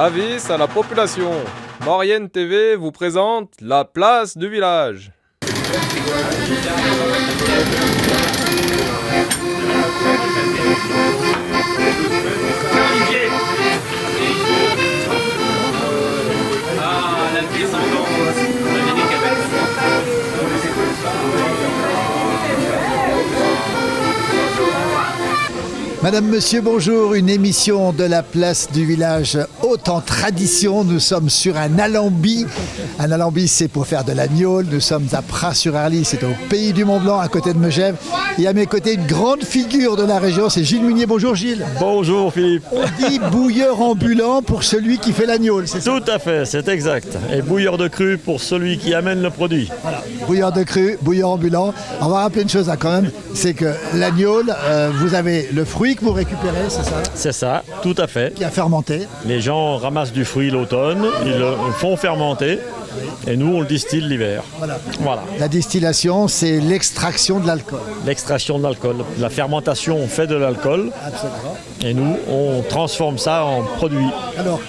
Avis à la population. Maurienne TV vous présente la place du village. Madame, monsieur, bonjour. Une émission de la place du village haute en tradition. Nous sommes sur un alambi. Un alambi, c'est pour faire de la gnôle. Nous sommes à Pras-sur-Arly, c'est au pays du Mont-Blanc, à côté de Megève. Et à mes côtés, une grande figure de la région, c'est Gilles Munier. Bonjour Gilles. Bonjour Philippe. On dit bouilleur ambulant pour celui qui fait la gnôle, c'est ça? Tout à fait, c'est exact. Et bouilleur de cru pour celui qui amène le produit. Voilà. Bouilleur de cru, bouilleur ambulant. On va rappeler une chose quand même, c'est que la gnôle, vous avez le fruit que vous récupérez, c'est ça? C'est ça, tout à fait. Qui a fermenté. Les gens ramassent du fruit l'automne, ils le font fermenter et nous on le distille l'hiver. Voilà. La distillation, c'est l'extraction de l'alcool. L'extraction de l'alcool. La fermentation fait de l'alcool. Absolument. Et nous on transforme ça en produit. Alors,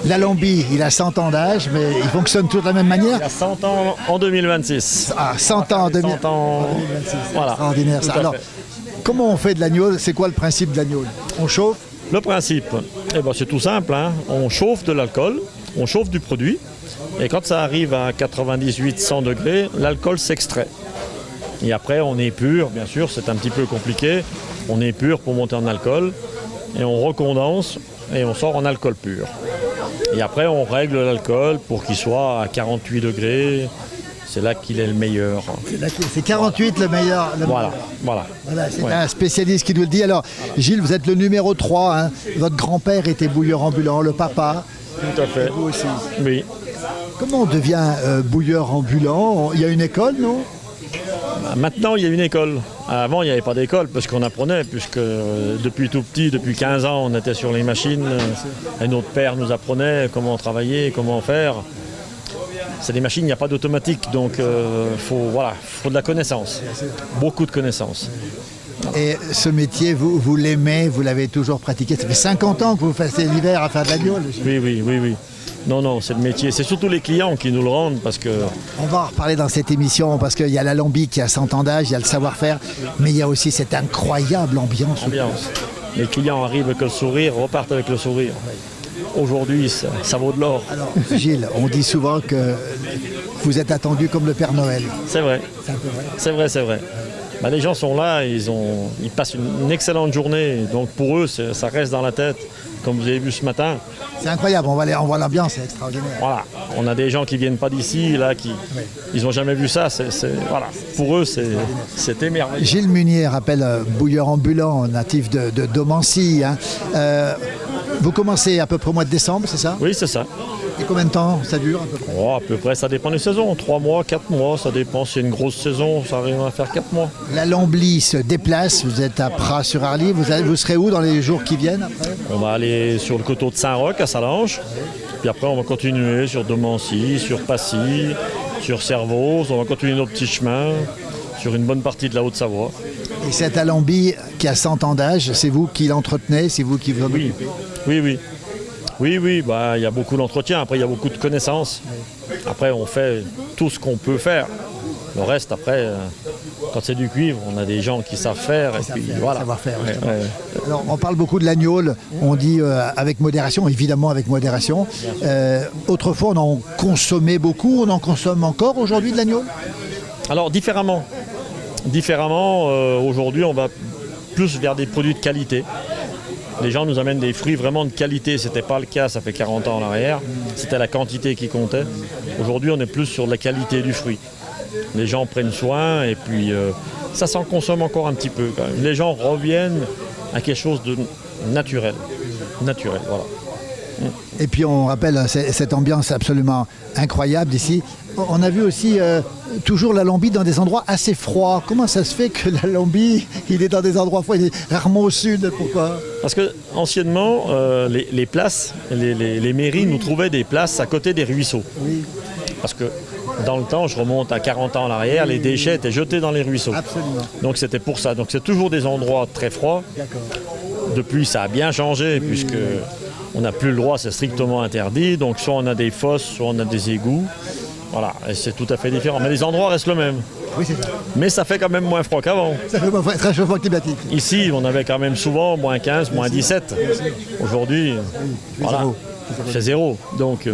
l'alambi, il a 100 ans d'âge, mais il fonctionne toujours de la même manière. Il y a 100 ans en 2026. Ah, 100 ans en 2026. Voilà. Extraordinaire ça. Tout à Alors, fait. comment on fait de la gnôle? C'est quoi le principe de la gnôle? On chauffe? Le principe, c'est tout simple. On chauffe de l'alcool, on chauffe du produit. Et quand ça arrive à 98-100 degrés, l'alcool s'extrait. Et après, on épure, bien sûr, c'est un petit peu compliqué. On épure pour monter en alcool. Et on recondense et on sort en alcool pur. Et après, on règle l'alcool pour qu'il soit à 48 degrés. C'est là qu'il est le meilleur. C'est 48 le meilleur. Voilà. C'est un spécialiste qui nous le dit. Alors, Gilles, vous êtes le numéro 3. Hein. Votre grand-père était bouilleur ambulant, le papa. Tout à fait. Et vous aussi. Oui. Comment on devient bouilleur ambulant? Il y a une école, non? Maintenant, il y a une école. Avant, il n'y avait pas d'école parce qu'on apprenait, puisque depuis tout petit, depuis 15 ans, on était sur les machines. Et notre père nous apprenait comment travailler, comment faire. C'est des machines, il n'y a pas d'automatique, donc faut de la connaissance. Beaucoup de connaissances. Et ce métier, vous l'aimez, vous l'avez toujours pratiqué. Ça fait 50 ans que vous passez l'hiver à faire de la gnôle. Oui. Non, c'est le métier. C'est surtout les clients qui nous le rendent parce que... On va en reparler dans cette émission parce qu'il y a l'alambi qui a 100 ans d'âge, il y a le savoir-faire, mais il y a aussi cette incroyable ambiance. Les clients arrivent avec le sourire, repartent avec le sourire. Aujourd'hui, ça vaut de l'or. Alors, Gilles, on dit souvent que vous êtes attendu comme le Père Noël. C'est vrai. C'est un peu vrai. C'est vrai. Les gens sont là, ils passent une excellente journée. Donc pour eux, ça reste dans la tête, comme vous avez vu ce matin. C'est incroyable, on voit l'ambiance, c'est extraordinaire. Voilà, on a des gens qui ne viennent pas d'ici, là, ils n'ont jamais vu ça. Pour eux, c'est émerveillant. Gilles Munier rappelle bouilleur ambulant, natif de Domancy. Hein. Vous commencez à peu près au mois de décembre, c'est ça? Oui, c'est ça. Et combien de temps ça dure à peu près? À peu près, ça dépend des saisons. 3 mois, 4 mois, ça dépend. Si c'est une grosse saison, ça arrive à faire 4 mois. L'alambi se déplace, vous êtes à Pras-sur-Arly. Vous serez où dans les jours qui viennent après? On va aller sur le coteau de Saint-Roch à Salange. Puis après, on va continuer sur Domancy, sur Passy, sur Servoz. On va continuer nos petits chemins sur une bonne partie de la Haute-Savoie. Et cet alambi qui a 100 ans d'âge, c'est vous qui l'entretenez, c'est vous qui vous en occupez? Oui, il y a beaucoup d'entretien, après il y a beaucoup de connaissances. Après on fait tout ce qu'on peut faire. Le reste après, quand c'est du cuivre, on a des gens qui savent faire. Savoir-faire. Alors on parle beaucoup de la gnôle, on dit avec modération, évidemment avec modération. Autrefois on en consommait beaucoup, on en consomme encore aujourd'hui de la gnôle? Alors différemment, aujourd'hui on va plus vers des produits de qualité. Les gens nous amènent des fruits vraiment de qualité. Ce n'était pas le cas, ça fait 40 ans en arrière. C'était la quantité qui comptait. Aujourd'hui, on est plus sur la qualité du fruit. Les gens prennent soin et puis ça s'en consomme encore un petit peu quand même. Les gens reviennent à quelque chose de naturel. Voilà. Et puis on rappelle cette ambiance absolument incroyable ici. On a vu aussi toujours l'alambi dans des endroits assez froids. Comment ça se fait que l'alambi, il est dans des endroits froids, il est rarement au sud? Pourquoi? Parce que anciennement, les places, les mairies nous trouvaient des places à côté des ruisseaux. Oui. Parce que dans le temps, je remonte à 40 ans en arrière, les déchets étaient jetés dans les ruisseaux. Absolument. Donc c'était pour ça. Donc c'est toujours des endroits très froids. D'accord. Depuis, ça a bien changé puisque On n'a plus le droit, c'est strictement interdit. Donc soit on a des fosses, soit on a des égouts. Voilà, et c'est tout à fait différent. Mais les endroits restent le même. Oui, c'est ça. Mais ça fait quand même moins froid qu'avant. Ça fait très réchauffement climatique. Ici, on avait quand même souvent moins 15, moins 17. Aujourd'hui, voilà, c'est zéro. Donc,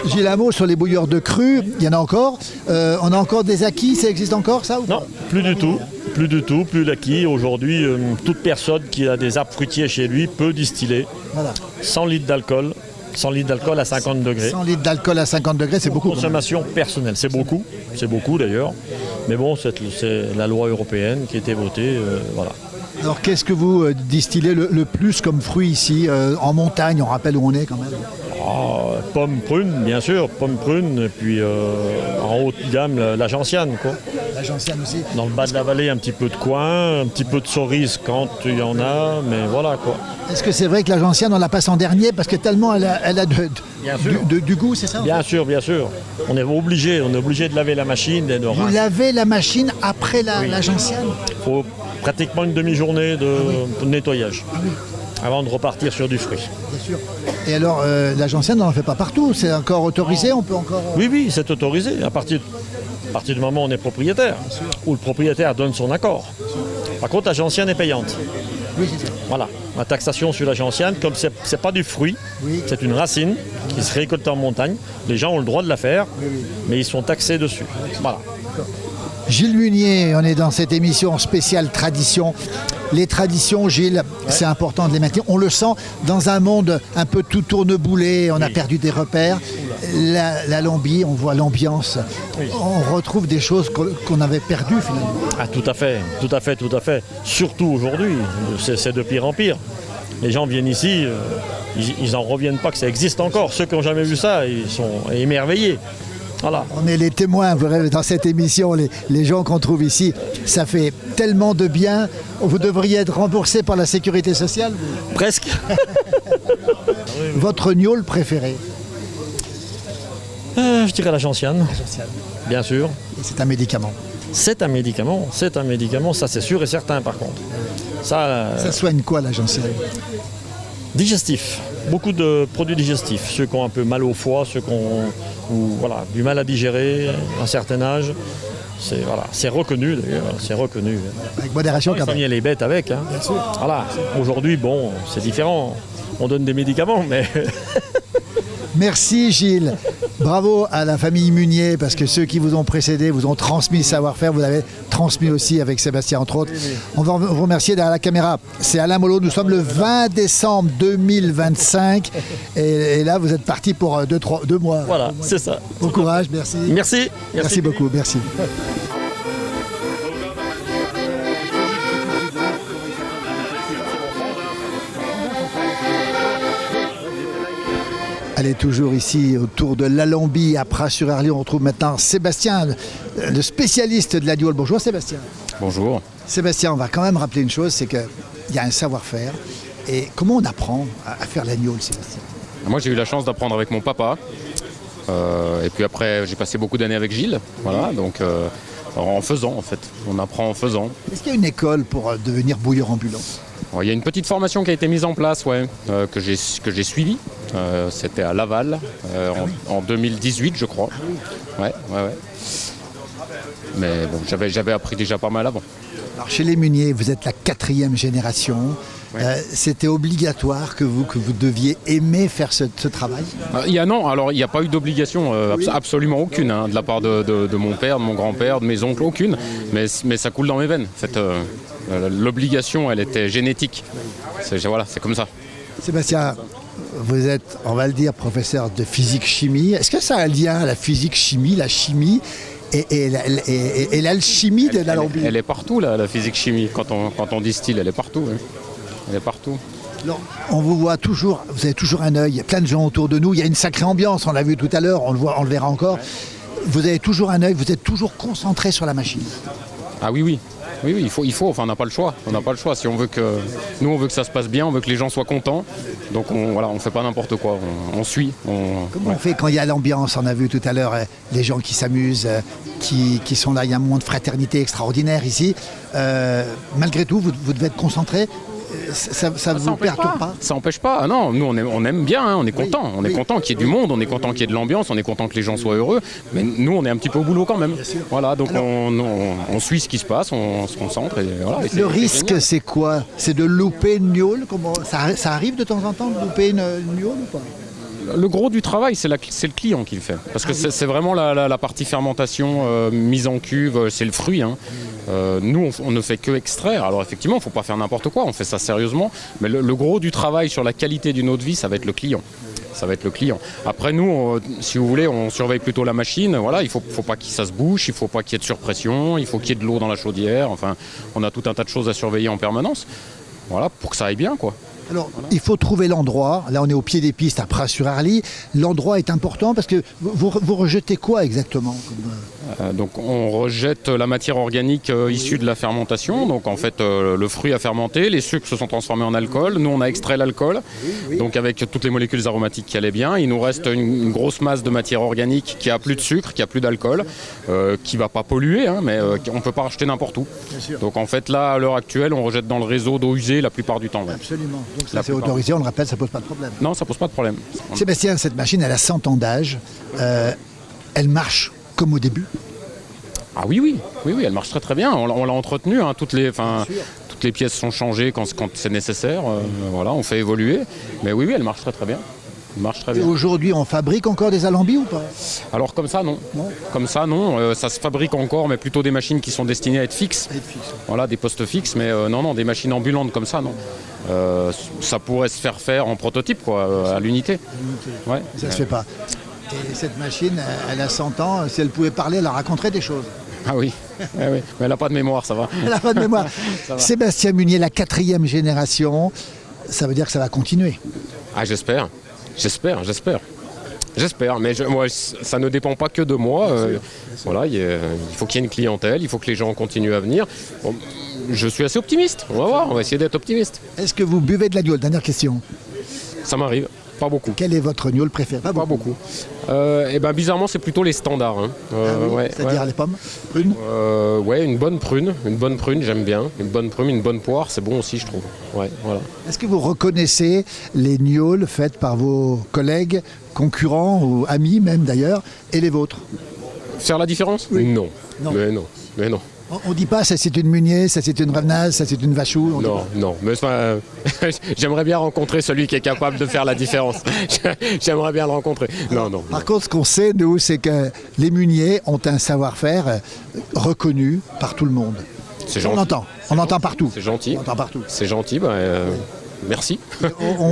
Gilles, un mot sur les bouilleurs de cru. Il y en a encore. On a encore des acquis. Ça existe encore, ça ou non, pas? plus du tout. Plus du tout, plus l'acquis. Aujourd'hui, toute personne qui a des arbres fruitiers chez lui peut distiller Voilà. 100 litres d'alcool. 100 litres d'alcool à 50 degrés. 100 litres d'alcool à 50 degrés, c'est beaucoup. Consommation personnelle, c'est beaucoup d'ailleurs. Mais bon, c'est la loi européenne qui a été votée, voilà. Alors qu'est-ce que vous distillez le plus comme fruit ici, en montagne? On rappelle où on est quand même. Pommes prunes, bien sûr, pommes prunes, et puis en haut de gamme, la gentiane, quoi. La gentiane aussi. Dans le bas de la vallée, un petit peu de coin, un petit peu de cerise quand il y en a, mais voilà, quoi. Est-ce que c'est vrai que la gentiane, on la passe en dernier parce que tellement elle a Bien sûr. du goût, c'est ça? Bien sûr, bien sûr. On est obligé de laver la machine, de Vous lavez la machine après la gentiane? Il faut pratiquement une demi-journée de nettoyage avant de repartir sur du fruit. Bien sûr. Et alors, la gentiane, on n'en fait pas partout. C'est encore autorisé, on peut encore... Oui, c'est autorisé. À partir du moment où on est propriétaire, où le propriétaire donne son accord. Par contre, la gentiane est payante. Oui, c'est ça. Voilà, la taxation sur la gentiane, comme c'est pas du fruit, c'est une racine qui se récolte en montagne. Les gens ont le droit de la faire, mais ils sont taxés dessus. Voilà. Gilles Munier, on est dans cette émission spéciale tradition. Les traditions, Gilles, c'est important de les maintenir. On le sent dans un monde un peu tout tourneboulé, on a perdu des repères. La Lambie, on voit l'ambiance. On retrouve des choses qu'on avait perdues finalement. Ah, tout à fait. Surtout aujourd'hui, c'est de pire en pire. Les gens viennent ici, ils n'en reviennent pas que ça existe encore. Ceux qui n'ont jamais vu ça, ils sont émerveillés. Voilà. On est les témoins dans cette émission, les gens qu'on trouve ici. Ça fait tellement de bien. Vous devriez être remboursé par la sécurité sociale. Presque. Votre gnôle préféré? Je dirais la gentiane. Bien sûr. Et c'est un médicament. C'est un médicament, ça c'est sûr et certain par contre. Ça soigne quoi la gentiane? Digestif. Beaucoup de produits digestifs. Ceux qui ont un peu mal au foie, ceux qui ont du mal à digérer à un certain âge. C'est reconnu d'ailleurs, c'est reconnu. Avec modération quand même. Il les bêtes avec. Hein. Bien sûr. Voilà. Aujourd'hui, bon, c'est différent. On donne des médicaments, mais... Merci Gilles. Bravo à la famille Munier parce que ceux qui vous ont précédé vous ont transmis le savoir-faire. Vous l'avez transmis aussi avec Sébastien entre autres. On va vous remercier derrière la caméra. C'est Alain Molot. Nous sommes le 20 décembre 2025 et là vous êtes parti pour 2 mois. Voilà, c'est ça. Bon courage, merci. Merci beaucoup, merci. Elle est toujours ici autour de l'Alambie à Pras-sur-Arly. On retrouve maintenant Sébastien, le spécialiste de la gnôle. Bonjour Sébastien. Bonjour. Sébastien, on va quand même rappeler une chose, c'est qu'il y a un savoir-faire. Et comment on apprend à faire la gnôle, Sébastien? Moi j'ai eu la chance d'apprendre avec mon papa. Et puis après j'ai passé beaucoup d'années avec Gilles. Voilà, donc en faisant en fait. On apprend en faisant. Est-ce qu'il y a une école pour devenir bouilleur ambulant? Il y a une petite formation qui a été mise en place, que j'ai suivie. C'était à Laval en 2018, je crois. Ouais. Mais bon, j'avais appris déjà pas mal avant. Alors chez les Munier, vous êtes la 4e génération. C'était obligatoire que vous deviez aimer faire ce travail? Il n'y a pas eu d'obligation, absolument aucune, de la part de mon père, de mon grand-père, de mes oncles, aucune. Mais ça coule dans mes veines. En fait, l'obligation, elle était génétique. C'est comme ça. Sébastien, vous êtes, on va le dire, professeur de physique-chimie. Est-ce que ça a un lien, la physique-chimie, la chimie et l'alchimie de l'Alambie? Elle est partout, la physique-chimie. Quand on distille, elle est partout. Hein. Elle est partout. Alors, on vous voit toujours, vous avez toujours un œil, il y a plein de gens autour de nous, il y a une sacrée ambiance, on l'a vu tout à l'heure, on le verra encore. Vous avez toujours un œil, vous êtes toujours concentré sur la machine. Ah oui, il faut, enfin on n'a pas le choix. Si on veut que ça se passe bien, on veut que les gens soient contents. Donc on fait pas n'importe quoi, on suit. Comment on fait quand il y a l'ambiance? On a vu tout à l'heure les gens qui s'amusent, qui sont là, il y a un moment de fraternité extraordinaire ici. Malgré tout, vous devez être concentré. ça vous perturbe pas? Ça n'empêche pas. Ah non, nous on aime bien, hein, on est content. On est content qu'il y ait du monde, on est content qu'il y ait de l'ambiance, on est content que les gens soient heureux. Mais nous, on est un petit peu au boulot quand même. Voilà, donc alors, on suit ce qui se passe, on se concentre. Et voilà, et le risque, c'est quoi? C'est de louper une gnôle? Ça arrive de temps en temps de louper une gnôle ou pas? Le gros du travail, c'est le client qui le fait. Parce que c'est vraiment la partie fermentation, mise en cuve, c'est le fruit. Hein. Nous, on ne fait que extraire. Alors effectivement, il ne faut pas faire n'importe quoi, on fait ça sérieusement. Mais le gros du travail sur la qualité d'une eau de vie, ça va être le client. Ça va être le client. Après, nous, si vous voulez, on surveille plutôt la machine. Voilà, il ne faut pas que ça se bouche, il ne faut pas qu'il y ait de surpression, il faut qu'il y ait de l'eau dans la chaudière. Enfin, on a tout un tas de choses à surveiller en permanence. Voilà, pour que ça aille bien, quoi. Alors, il faut trouver l'endroit. Là, on est au pied des pistes à Pras-sur-Arly. L'endroit est important parce que vous rejetez quoi exactement? Donc, on rejette la matière organique issue de la fermentation. Donc, en fait, le fruit a fermenté, les sucres se sont transformés en alcool. Nous, on a extrait l'alcool. Donc, avec toutes les molécules aromatiques qui allaient bien, il nous reste une grosse masse de matière organique qui a plus de sucre, qui a plus d'alcool, qui va pas polluer, hein, mais on peut pas racheter n'importe où. Donc, en fait, là, à l'heure actuelle, on rejette dans le réseau d'eau usée la plupart du temps. Ouais. Absolument. Donc ça, c'est autorisé, on le rappelle, ça pose pas de problème. Non, ça pose pas de problème. Sébastien, cette machine, elle a 100 ans d'âge. Elle marche comme au début? Ah oui, elle marche très très bien. On l'a entretenue, hein. Toutes les pièces sont changées quand c'est nécessaire. Voilà, on fait évoluer. Mais oui, elle marche très très bien. Et aujourd'hui, on fabrique encore des alambis ou pas? Alors comme ça, non. Comme ça, non. Ça se fabrique encore, mais plutôt des machines qui sont destinées à être fixes. Voilà, des postes fixes, mais non, des machines ambulantes comme ça, non. Ça pourrait se faire en prototype, quoi, à l'unité. Ouais. Ça se fait pas. Et cette machine, elle a 100 ans. Si elle pouvait parler, elle raconterait des choses. Ah oui, mais elle n'a pas de mémoire, ça va. Elle n'a pas de mémoire. Sébastien Munier, la 4e génération, ça veut dire que ça va continuer? Ah, j'espère, mais moi, ça ne dépend pas que de moi. Voilà, il faut qu'il y ait une clientèle, il faut que les gens continuent à venir. Bon, je suis assez optimiste, on va voir, on va essayer d'être optimiste. Est-ce que vous buvez de la gnôle? Dernière question. Ça m'arrive. Pas beaucoup. Quel est votre gnôle préféré? Pas beaucoup. Et ben bizarrement, c'est plutôt les standards. Hein. C'est-à-dire les pommes? Prunes? Une bonne prune, j'aime bien. Une bonne prune, une bonne poire, c'est bon aussi, je trouve. Ouais, voilà. Est-ce que vous reconnaissez les gnôles faites par vos collègues, concurrents ou amis même d'ailleurs, et les vôtres? Faire la différence? Oui. Non. Mais non. On ne dit pas ça c'est une Munier, ça c'est une Ravenaz, ça c'est une Vachou? Non. Mais j'aimerais bien rencontrer celui qui est capable de faire la différence. J'aimerais bien le rencontrer. Non. Par contre, ce qu'on sait, nous, c'est que les Muniers ont un savoir-faire reconnu par tout le monde. C'est gentil. On entend partout. C'est gentil. On entend partout. C'est gentil, merci.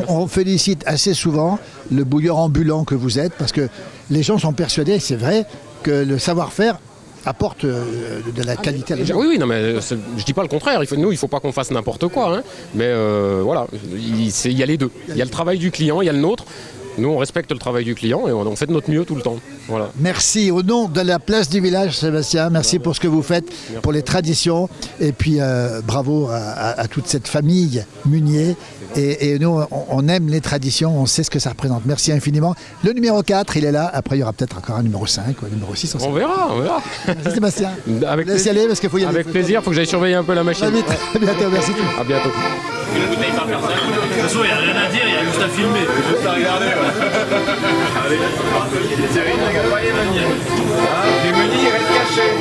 On félicite assez souvent le bouilleur ambulant que vous êtes, parce que les gens sont persuadés, c'est vrai, que le savoir-faire apporte de la qualité à la vie. Oui, non, mais je dis pas le contraire. Il ne faut pas qu'on fasse n'importe quoi. Hein. Mais voilà, il y a les deux. Il y a le travail du client, il y a le nôtre. Nous, on respecte le travail du client et on fait de notre mieux tout le temps. Voilà. Merci. Au nom de la place du village, Sébastien, merci pour ce que vous faites, pour les traditions. Et puis, bravo à toute cette famille Munier. Et nous, on aime les traditions, on sait ce que ça représente. Merci infiniment. Le numéro 4, il est là. Après, il y aura peut-être encore un numéro 5 ou un numéro 6. On verra. Merci Sébastien. Avec Laisse y aller parce qu'il faut y aller. Avec plaisir, il faut que j'aille surveiller un peu la machine. À vite. À bientôt, merci. À bientôt. Une bouteille par personne. De toute façon, il n'y a rien à dire, il y a juste à filmer. Juste à regarder. Allez, c'est rien à regarder, Daniel. Les menus, ils restent cachés.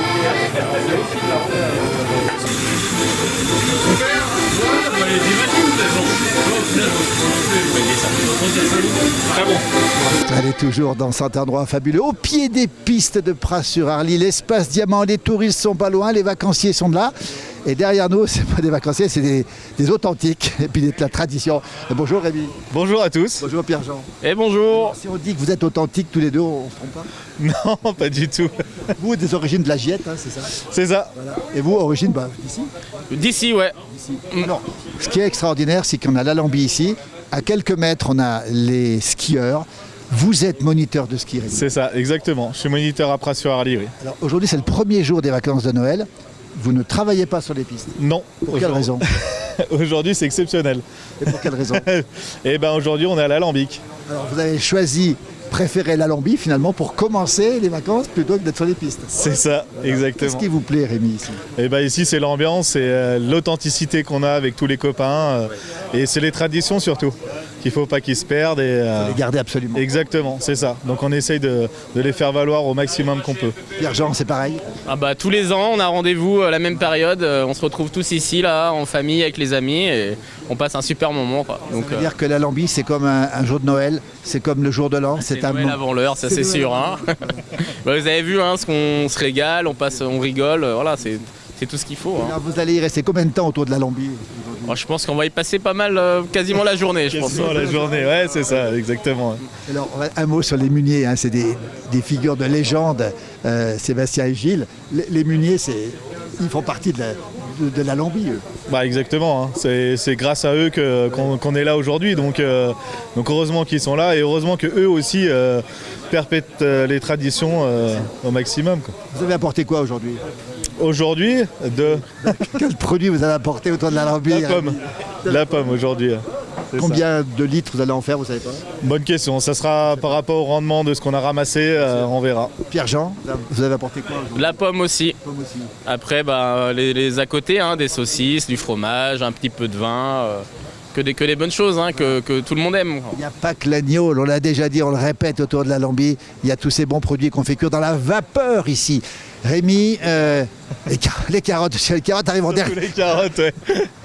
Très bon. Elle est toujours dans cet endroit fabuleux, au pied des pistes de Pras-sur-Arly, l'espace diamant, les touristes sont pas loin, les vacanciers sont de là. Et derrière nous, c'est pas des vacanciers, c'est des authentiques, et puis de la tradition. Bonjour Rémi. Bonjour à tous. Bonjour Pierre-Jean. Et bonjour. Si on dit que vous êtes authentiques tous les deux, on se trompe pas? Non, pas du tout. Vous, des origines de la Giette, hein, c'est ça? C'est ça. Voilà. Et vous, origine d'ici? D'ici, ouais. Alors, ce qui est extraordinaire, c'est qu'on a l'Alambie ici. À quelques mètres, on a les skieurs. Vous êtes moniteur de ski, Rémi. C'est ça, exactement. Je suis moniteur à Pras-sur-Arly, oui. Alors aujourd'hui, c'est le premier jour des vacances de Noël. Vous ne travaillez pas sur les pistes? Non. Pour quelle raison? Aujourd'hui, c'est exceptionnel. Et pour quelle raison? Eh bien, aujourd'hui, on est à l'Alambic. Alors, vous avez choisi préférez l'Alembie finalement pour commencer les vacances plutôt que d'être sur les pistes. C'est ça, Qu'est-ce exactement. qui vous plaît, Rémi, ici? Et bah ici c'est l'ambiance, c'est l'authenticité qu'on a avec tous les copains et c'est les traditions surtout qu'il faut pas qu'ils se perdent Les garder absolument. exactement, c'est ça. Donc on essaye de les faire valoir au maximum qu'on peut. Pierre-Jean, c'est pareil. Ah bah, tous les ans, on a rendez-vous à la même période. On se retrouve tous ici, là, en famille, avec les amis, et on passe un super moment, quoi. Donc, C'est-à-dire que l'Alembie, c'est comme un jour de Noël, c'est comme le jour de l'an, c'est un Noël moment. avant l'heure, ça C'est c'est Noël sûr. Hein. Bah, vous avez vu, hein, ce qu'on se régale, on rigole, voilà, c'est tout ce qu'il faut. Hein. Alors, vous allez y rester combien de temps autour de l'Alembie? Moi, je pense qu'on va y passer pas mal, quasiment la journée, je pense. Quasiment la journée, ouais c'est ça, exactement. Alors, un mot sur les Muniers, hein, c'est des figures de légende, Sébastien et Gilles. Les Muniers, ils font partie de l'Alembie, eux. Bah exactement, hein. C'est grâce à eux qu'on est là aujourd'hui, donc heureusement qu'ils sont là et heureusement qu'eux aussi perpètent les traditions au maximum, quoi. Vous avez apporté quoi aujourd'hui? Aujourd'hui, Quel produit vous avez apporté autour de l'Alembie? la pomme aujourd'hui. C'est ça. Combien de litres vous allez en faire, vous savez pas? Bonne question, ça sera par rapport au rendement de ce qu'on a ramassé, on verra. Pierre-Jean, vous avez apporté quoi aujourd'hui? La pomme aussi. Pomme aussi. Après, bah, les à côté, hein, des saucisses, du fromage, un petit peu de vin, que des bonnes choses, hein, que tout le monde aime. Il n'y a pas que l'agneau, on l'a déjà dit, on le répète autour de l'Alembie, il y a tous ces bons produits qu'on fait cuire dans la vapeur ici. Rémi, les carottes arrivent en dernier. Les carottes, ouais.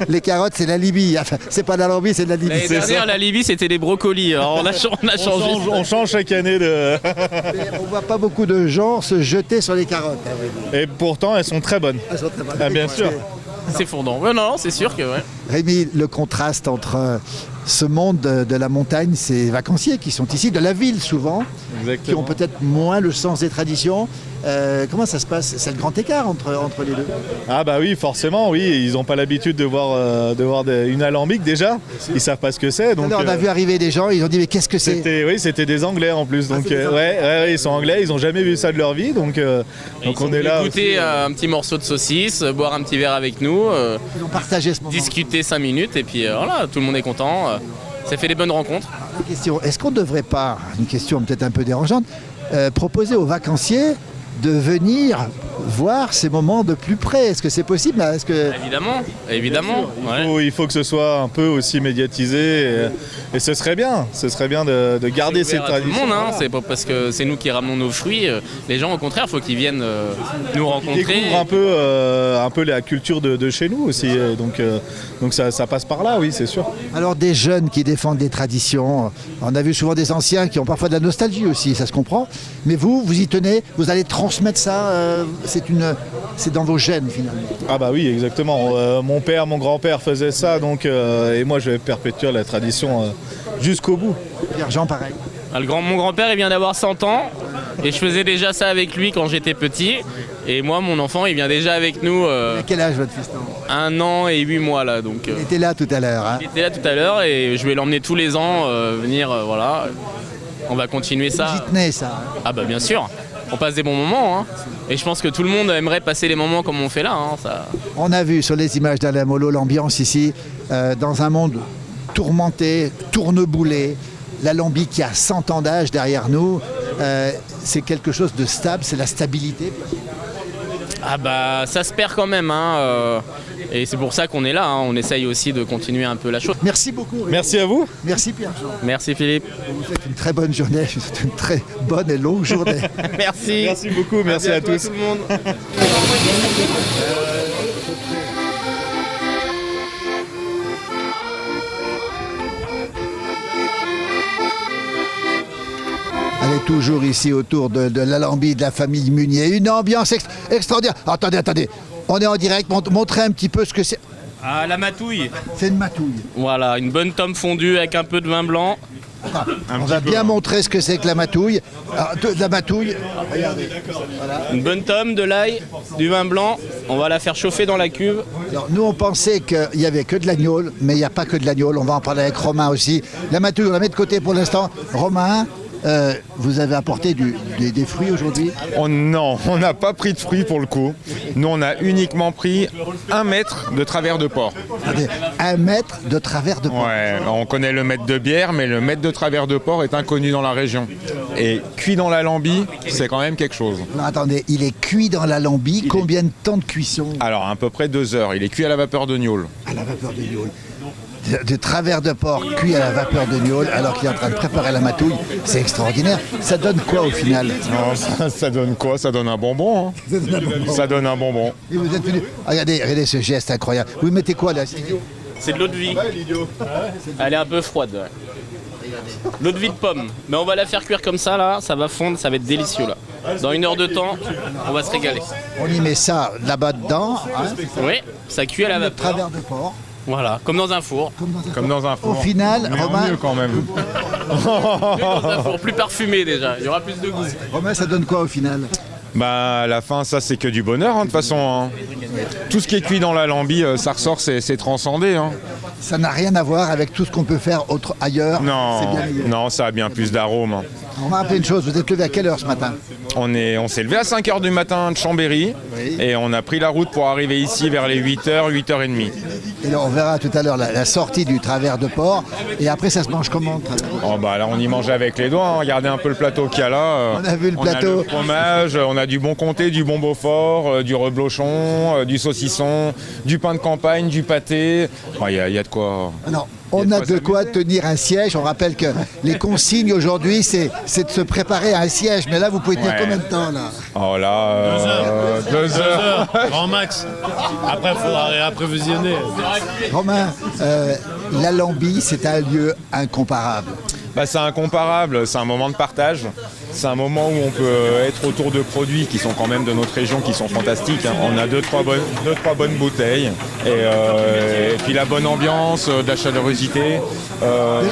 Les carottes, c'est la Libye. Enfin, c'est pas l'Alembie, c'est de la Libye. L'année dernière, la Libye, c'était les brocolis. Alors, on a changé. On change chaque année de... Mais on voit pas beaucoup de gens se jeter sur les carottes. Hein, Rémi. Et pourtant, elles sont très bonnes. Elles sont très bonnes. Ah, bien sûr. C'est fondant. Ouais, non, c'est sûr que ouais. Rémi, le contraste entre ce monde de la montagne, ces vacanciers qui sont ici, de la ville souvent, qui Exactement. ont peut-être moins le sens des traditions. Comment ça se passe? C'est le grand écart entre les deux. Ah bah oui, forcément, oui. Ils n'ont pas l'habitude de voir une alambic déjà. Ils savent pas ce que c'est. Donc, Alors, on a vu arriver des gens, ils ont dit mais qu'est-ce que c'est? c'était des Anglais en plus. Donc, c'est des ouais, ils sont anglais. Ils n'ont jamais vu ça de leur vie. Donc on est là. Goûter aussi. un petit morceau de saucisse, boire un petit verre avec nous, Ils ont partagé ce moment. discuter 5 minutes, et puis voilà, tout le monde est content. Ça fait des bonnes rencontres. Une question, est-ce qu'on ne devrait pas, une question peut-être un peu dérangeante, proposer aux vacanciers de venir voir ces moments de plus près? Est-ce que c'est possible? Est-ce que... Évidemment. Ouais. Il faut que ce soit un peu aussi médiatisé et ce serait bien de garder C'est cette ouvert à tout le tradition. monde, hein. C'est pas parce que c'est nous qui ramenons nos fruits. Les gens, au contraire, il faut qu'ils viennent nous Ils rencontrer. découvrent un peu la culture de chez nous aussi. Donc ça passe par là, oui, c'est sûr. Alors des jeunes qui défendent des traditions, on a vu souvent des anciens qui ont parfois de la nostalgie aussi, ça se comprend. Mais vous y tenez, vous allez transmettre ça, c'est dans vos gènes finalement. Ah bah oui, exactement. Mon père, mon grand-père faisaient ça, donc et moi je vais perpétuer la tradition jusqu'au bout. Pierre-Jean, pareil. Mon grand-père, il vient d'avoir 100 ans. Et je faisais déjà ça avec lui quand j'étais petit. Et moi, mon enfant, il vient déjà avec nous À quel âge votre fiston? 1 an et 8 mois là. Donc, Il était là tout à l'heure. Hein. il était là tout à l'heure et je vais l'emmener tous les ans venir. Voilà. On va continuer ça. Vous y tenez ça. Hein. Ah bah bien sûr. On passe des bons moments. Hein. Et je pense que tout le monde aimerait passer les moments comme on fait là. Hein. Ça... On a vu sur les images d'Alain Mollo l'ambiance ici, dans un monde tourmenté, tourneboulé. L'Alembie qui a 100 ans d'âge derrière nous, c'est quelque chose de stable, c'est la stabilité. Ah bah ça se perd quand même. Hein. Et c'est pour ça qu'on est là. Hein. On essaye aussi de continuer un peu la chose. Merci beaucoup. Rémi. Merci à vous. Merci Pierre-Jean. Merci Philippe. Je vous souhaite une très bonne journée, je vous souhaite une très bonne et longue journée. Merci. Merci beaucoup, merci à tous. Tout le monde. Elle est toujours ici autour de l'Alembie, de la famille Munier. Une ambiance extraordinaire. Attendez. On est en direct, montrez un petit peu ce que c'est. Ah, la matouille. C'est une matouille. Voilà, une bonne tome fondue avec un peu de vin blanc. On va bien montrer ce que c'est que la matouille. Alors, de la matouille, regardez. Une bonne tome, de l'ail, du vin blanc. On va la faire chauffer dans la cuve. Alors, nous, on pensait qu'il n'y avait que de l'agneau, mais il n'y a pas que de l'agneau. On va en parler avec Romain aussi. La matouille, on la met de côté pour l'instant. Romain, vous avez apporté des fruits aujourd'hui? Non, on n'a pas pris de fruits pour le coup. Nous, on a uniquement pris 1 mètre de travers de porc. Attendez, 1 mètre de travers de porc. Ouais, on connaît le mètre de bière, mais le mètre de travers de porc est inconnu dans la région. Et cuit dans l'alambie, c'est quand même quelque chose. Non, attendez, il est cuit dans l'alambie. Combien de temps de cuisson? Alors, à peu près 2 heures. Il est cuit à la vapeur de gnôle. À la vapeur de gnôle. De travers de porc cuit à la vapeur de gnôle alors qu'il est en train de préparer la matouille, c'est extraordinaire. Ça donne quoi au final? Non, ça donne quoi? Ça donne un bonbon. Hein. Ça donne un bonbon. Et vous êtes venu... regardez ce geste incroyable. Vous mettez quoi là? C'est de l'eau de vie. Elle est un peu froide. Ouais. L'eau de vie de pomme. Mais on va la faire cuire comme ça là, ça va fondre, ça va être délicieux là. Dans 1 heure de temps, on va se régaler. On y met ça là-bas dedans. Hein, Oui, ça cuit à la le vapeur. travers de porc. Voilà, comme dans un four. Comme dans un four. Au final, Mais en Romain, mieux quand même. Dans un four plus parfumé déjà, il y aura plus de goût. Romain, ça donne quoi au final? Bah, à la fin, ça, c'est que du bonheur, hein, de toute façon. Hein. Tout ce qui est cuit dans l'alambie, ça ressort, c'est transcendé. Hein. Ça n'a rien à voir avec tout ce qu'on peut faire ailleurs. Non, C'est bien meilleur. non, ça a bien plus d'arôme. Hein. On va rappeler une chose, vous êtes levé à quelle heure ce matin? On s'est levé à 5h du matin de Chambéry et on a pris la route pour arriver ici vers les 8h, 8h30. Et là, on verra tout à l'heure la sortie du travers de porc. Et après, ça se mange comment? Oh bah là on y mangeait avec les doigts, hein. Regardez un peu le plateau qu'il y a là. On a vu le On plateau. a le fromage, on a du bon comté, du bon Beaufort, du reblochon, du saucisson, du pain de campagne, du pâté. Il y a de quoi. Non, on a de quoi tenir un siège. On rappelle que les consignes aujourd'hui, c'est de se préparer à un siège. Mais là, vous pouvez tenir Ouais. combien de temps là? Oh là, 2 heures. Grand max. Après, il faudra approvisionner. Romain, l'Alambie, c'est un lieu incomparable. Bah, c'est incomparable, c'est un moment de partage. C'est un moment où on peut être autour de produits qui sont quand même de notre région, qui sont fantastiques. Hein. On a 2-3 bonnes bouteilles. Et puis la bonne ambiance, de la chaleurosité.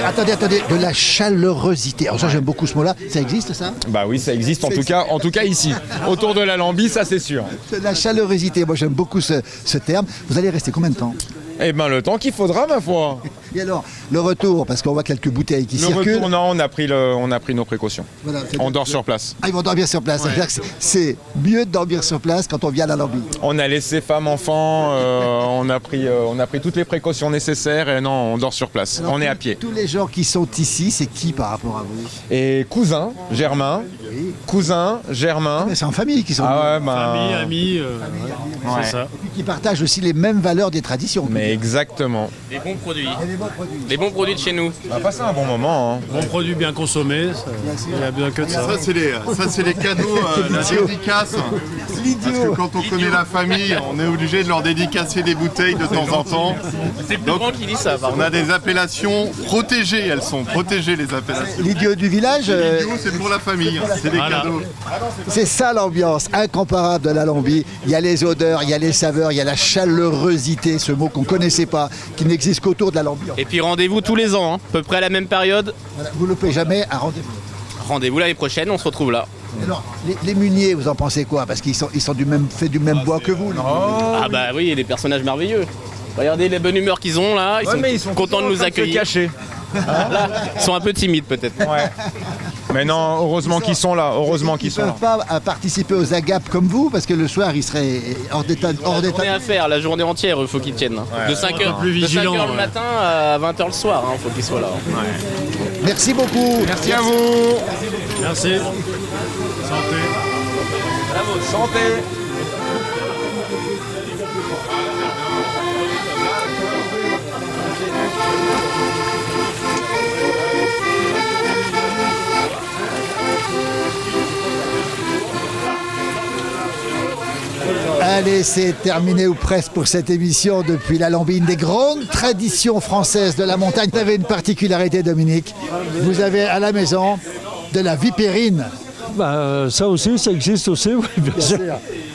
Attendez, de la chaleurosité. Alors ça, j'aime beaucoup ce mot-là. Ça existe, ça? Bah oui, ça existe en tout cas ici. Autour de l'Alambie, ça c'est sûr. De la chaleurosité. Moi, j'aime beaucoup ce terme. Vous allez rester combien de temps? Eh ben le temps qu'il faudra, ma foi. Et alors, le retour, parce qu'on voit quelques bouteilles qui circulent. Le retour, non, on a pris nos précautions. Voilà, On dort sur place. Ah, ils vont dormir sur place. C'est-à-dire que c'est mieux de dormir sur place quand on vient à l'Alambie. On a laissé femmes, enfants, on a pris toutes les précautions nécessaires et non, on dort sur place. Alors, on est à pied. Tous les gens qui sont ici, c'est qui par rapport à vous? Et cousin, Germain. Cousin, Germain. Mais c'est en famille qui sont Ah ouais, bah, Famille, amis, ouais. c'est ça. Et puis qui partagent aussi les mêmes valeurs des traditions. Mais exactement. Les bons produits. Et les bons produits. Les bons produits de chez nous. On a passé un bon moment. Hein. Bon produit bien consommé, il n'y a bien que de ça. Ça, c'est les cadeaux, la dédicace. Parce que quand on connaît la famille, on est obligé de leur dédicacer des bouteilles de temps en temps. C'est plus grand qui dit ça, par On a des appellations protégées, elles sont protégées les appellations. L'idiot du village, L'idiot, c'est pour la famille, c'est des Voilà. cadeaux. c'est ça l'ambiance incomparable de l'Alambie. Il y a les odeurs, il y a les saveurs, il y a la chaleurosité, ce mot qu'on ne connaissait pas, qui n'existe qu'autour de l'Alambie. Et puis rendez-vous tous les ans, hein, à peu près à la même période. Voilà, vous ne loupez jamais un rendez-vous. Rendez-vous l'année prochaine, on se retrouve là. Alors, les muniers, vous en pensez quoi? Parce qu'ils sont faits du même bois que vous. non? Ah bah oui, il y a des personnages merveilleux. Regardez les bonnes humeurs qu'ils ont là, ils sont contents de nous accueillir. Cachés. Là, ils sont un peu timides peut-être. Ouais. Mais non, heureusement qu'ils sont là. Heureusement qu'ils Ils sont ne là. peuvent pas participer aux agapes comme vous, parce que le soir, ils seraient hors d'état. Journée à faire, la journée entière, il faut qu'ils tiennent. Hein. De 5h plus vigilant, le ouais. matin à 20h le soir, il faut qu'ils soient là. Merci beaucoup. Merci à vous. Merci. Santé. Santé. Allez, c'est terminé ou presque pour cette émission depuis l'Alambie, une des grandes traditions françaises de la montagne. Vous avez une particularité, Dominique. Vous avez à la maison de la vipérine. Ça aussi, ça existe aussi, oui, bien sûr.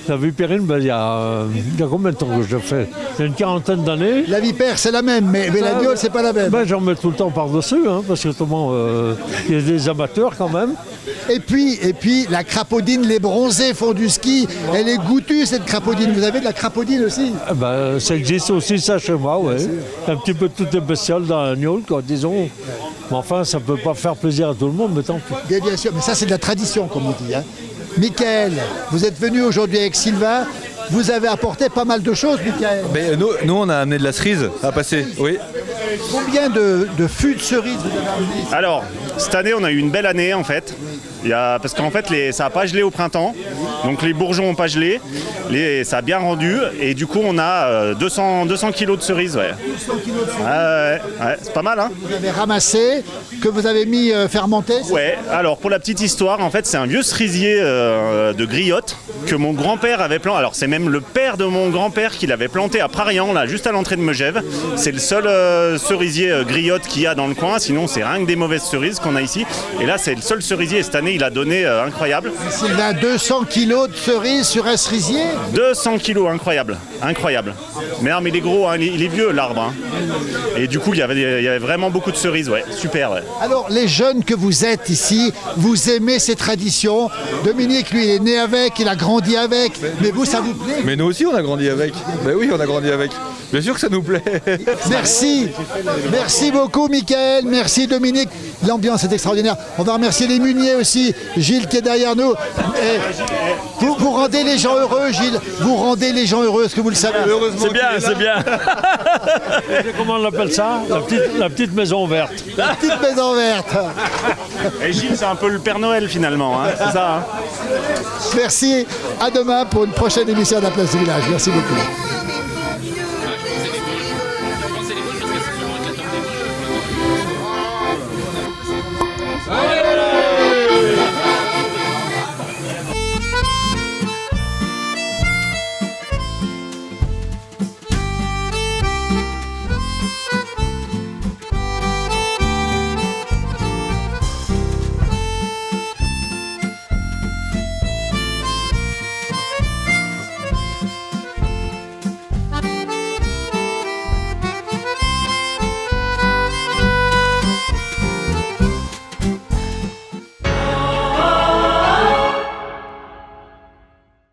La vipérine, il y a combien de temps que je le fais? Il y a une quarantaine d'années. La vipère, c'est la même, mais la viole, c'est pas la même. J'en mets tout le temps par-dessus, hein, parce que autrement, il y a des amateurs quand même. Et puis, la crapaudine, les bronzés font du ski. Elle est goûtue, cette crapaudine. Vous avez de la crapaudine aussi? Ça existe aussi, ça, chez moi, oui. Un petit peu de toutes les bestioles dans l'agneau, quoi, disons. Mais enfin, ça ne peut pas faire plaisir à tout le monde, mais tant pis. Bien sûr, mais ça c'est de la tradition comme on dit. Hein. Michael, vous êtes venu aujourd'hui avec Sylvain. Vous avez apporté pas mal de choses, Michael. Mais nous, on a amené de la cerise à passer, oui. Combien de fûts de cerises vous avez amené? Alors, cette année, on a eu une belle année en fait. Parce qu'en fait, ça n'a pas gelé au printemps. Donc les bourgeons n'ont pas gelé. Ça a bien rendu. Et du coup, on a 200 kilos de cerises. Ouais. 200 kilos de cerises. Ouais, c'est pas mal. Hein. Vous avez ramassé, que vous avez mis fermenté. Ouais, alors pour la petite histoire, en fait, c'est un vieux cerisier de Griotte que mon grand-père avait planté. Alors c'est même le père de mon grand-père qui l'avait planté à Prarian, là, juste à l'entrée de Megève. C'est le seul cerisier Griotte qu'il y a dans le coin. Sinon, c'est rien que des mauvaises cerises qu'on a ici. Et là, c'est le seul cerisier. Et cette année, il a donné incroyable. Sylvain, 200 kilos de cerises sur un cerisier. 200 kilos, incroyable. Mais non, mais il est gros, hein, il est vieux l'arbre. Hein. Et du coup, il y avait vraiment beaucoup de cerises, ouais. Super, ouais. Alors, les jeunes que vous êtes ici, vous aimez ces traditions. Dominique, lui, il est né avec, il a grandi avec. Mais vous, ça vous plaît? Mais nous aussi, on a grandi avec. Ben oui, on a grandi avec. Bien sûr que ça nous plaît. Merci. Merci beaucoup, Michael. Merci, Dominique. L'ambiance est extraordinaire. On va remercier les meuniers aussi. Gilles qui est derrière nous. Et vous rendez les gens heureux, Gilles. Vous rendez les gens heureux, est-ce que vous le savez? C'est bien, c'est bien. Comment on appelle ça? La petite maison verte. La petite maison verte. Et Gilles, c'est un peu le Père Noël finalement, hein. C'est ça. Hein. Merci. À demain pour une prochaine émission de la Place du Village. Merci beaucoup.